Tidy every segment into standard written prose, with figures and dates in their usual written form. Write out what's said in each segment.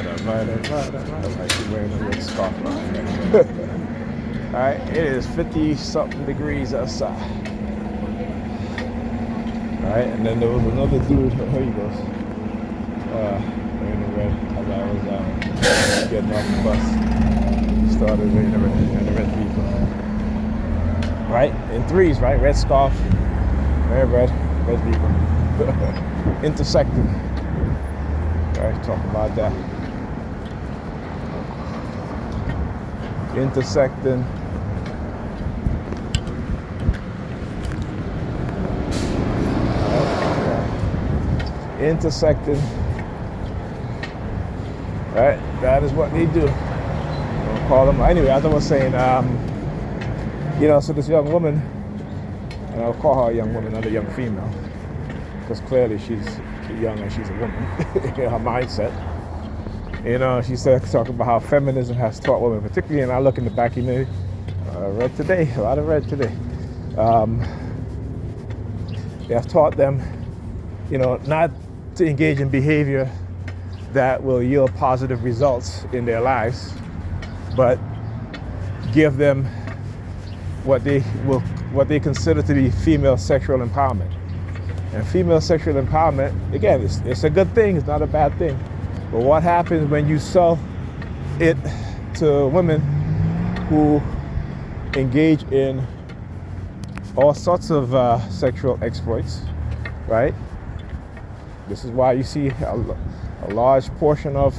Like she's wearing a red scarf. All right, it is 50-something degrees outside. All right, and then there was another dude. Here he goes. Wearing the red. As I was getting off the bus, started wearing the red vehicle. Right, in threes. Right, red scarf, red vehicle, intersecting. All right, talk about that. Intersecting. Intersecting. Right, that is what they do. We'll call them anyway. As I was saying, so this young woman, and I'll call her a young woman, not a young female, because clearly she's young and she's a woman. Her mindset. She said talking about how feminism has taught women, particularly, and I look in the back community. Read today, a lot of red today. They have taught them, not to engage in behavior that will yield positive results in their lives, but give them what they consider to be female sexual empowerment. And female sexual empowerment, again, it's a good thing, it's not a bad thing. But what happens when you sell it to women who engage in all sorts of sexual exploits, right? This is why you see a large portion of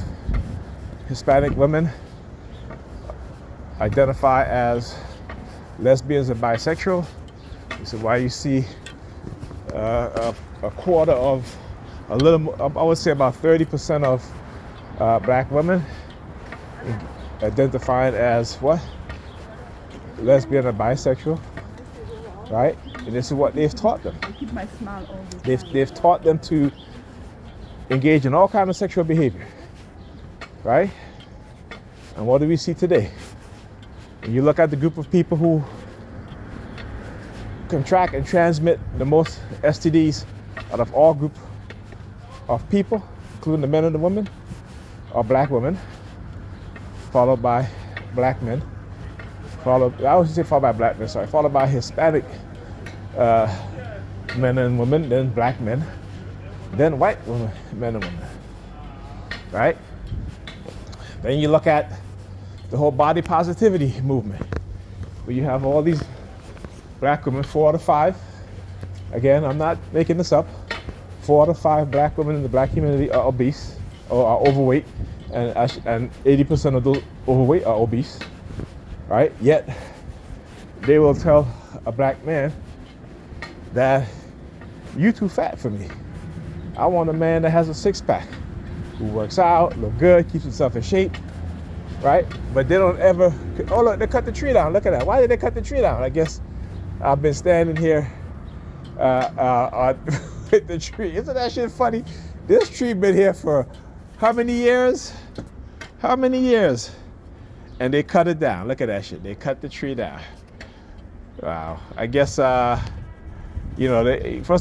Hispanic women identify as lesbians and bisexual. This is why you see a quarter of, I would say about 30% of black women identified as what? Lesbian or bisexual, right? And this is what they've taught them. I keep my smile all the time. They've taught them to engage in all kinds of sexual behavior, right? And what do we see today? When you look at the group of people who contract and transmit the most STDs out of all group of people, including the men and the women, are black women, followed by black men, followed by Hispanic men and women, then black men, then white women, men and women, right? Then you look at the whole body positivity movement, where you have all these black women, 4 out of 5. Again, I'm not making this up. 4 out of 5 black women in the black community are obese or are overweight, and 80% of those overweight are obese, right? Yet they will tell a black man that you too fat for me. I want a man that has a six-pack, who works out, look good, keeps himself in shape, right? But they don't ever, oh look, they cut the tree down, look at that. Why did they cut the tree down? I guess I've been standing here with the tree. Isn't that shit funny? This tree been here for how many years? How many years? And they cut it down. Look at that shit. They cut the tree down. Wow. I guess, first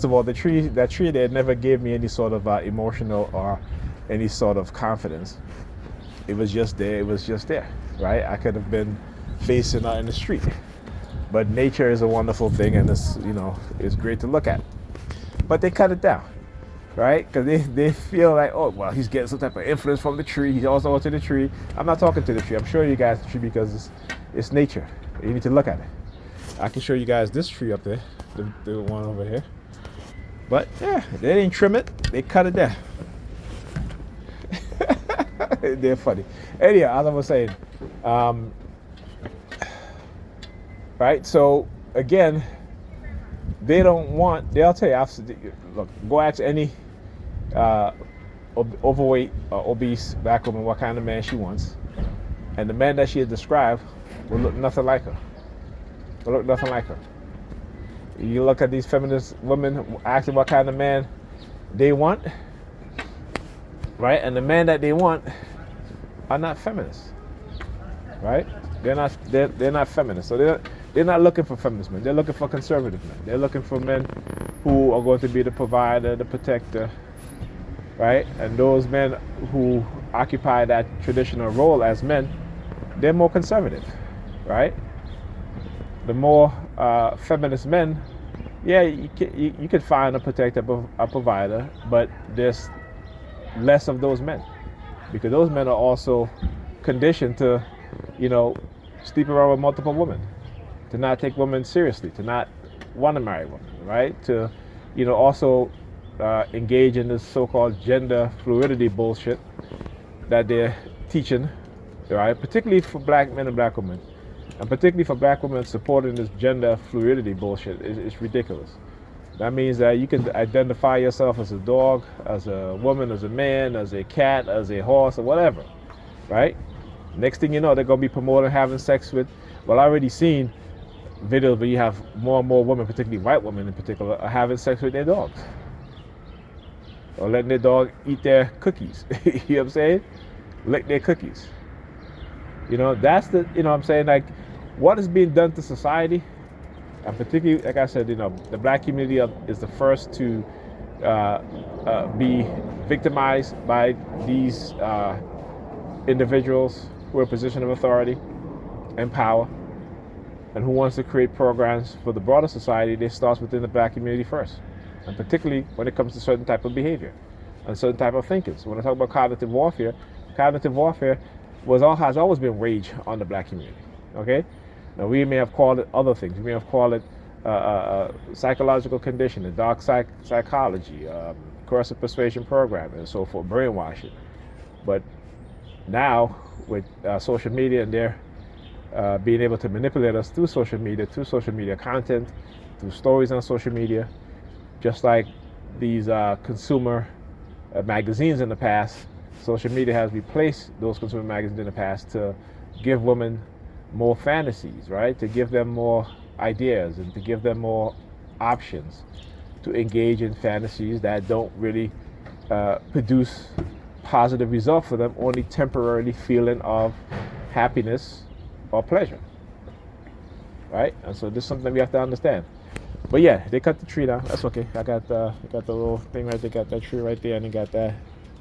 of all, that tree there never gave me any sort of emotional or any sort of confidence. It was just there. It was just there, right? I could have been facing out in the street. But nature is a wonderful thing, and it's great to look at. But they cut it down, right? Because they feel like, oh, well, he's getting some type of influence from the tree. He's also to the tree. I'm not talking to the tree. I'm showing you guys the tree because it's nature. You need to look at it. I can show you guys this tree up there, the one over here. But yeah, they didn't trim it. They cut it down. They're funny. Anyhow, as I was saying, right? So again, they'll tell you, look, go ask any overweight or obese black woman what kind of man she wants. And the man that she had described will look nothing like her. Will look nothing like her. You look at these feminist women asking what kind of man they want, right? And the man that they want are not feminists, right? They're not feminists. So they're not looking for feminist men. They're looking for conservative men. They're looking for men who are going to be the provider, the protector, right? And those men who occupy that traditional role as men, they're more conservative, right? The more feminist men, yeah, you could find a protector, a provider, but there's less of those men because those men are also conditioned to, sleep around with multiple women, to not take women seriously, to not want to marry women, right? To, also engage in this so-called gender fluidity bullshit that they're teaching, right? Particularly for black men and black women. And particularly for black women supporting this gender fluidity bullshit is ridiculous. That means that you can identify yourself as a dog, as a woman, as a man, as a cat, as a horse, or whatever, right? Next thing you know, they're going to be promoting having sex with, well, I already seen videos where you have more and more women, particularly white women in particular, are having sex with their dogs. Or letting their dog eat their cookies. You know what I'm saying? Lick their cookies. That's the, what I'm saying, like, what is being done to society, and particularly, like I said, the black community is the first to be victimized by these individuals who are in a position of authority and power, and who wants to create programs for the broader society. They start within the black community first, and particularly when it comes to certain type of behavior and certain type of thinking. So when I talk about cognitive warfare has always been waged on the black community. Okay, now we may have called it other things. We may have called it psychological conditioning, dark psychology, coercive persuasion program, and so forth, brainwashing. But now with social media and their being able to manipulate us through social media content, through stories on social media, just like these consumer magazines in the past, social media has replaced those consumer magazines in the past to give women more fantasies, right? To give them more ideas and to give them more options to engage in fantasies that don't really produce positive results for them, only temporarily feeling of happiness or pleasure, right? And so this is something we have to understand. But yeah, they cut the tree down. That's okay. I got the little thing right there. Got that tree right there, and they got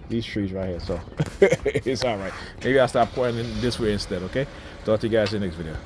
these trees right here. So it's all right. Maybe I'll stop pointing this way instead. Okay. Talk to you guys in the next video.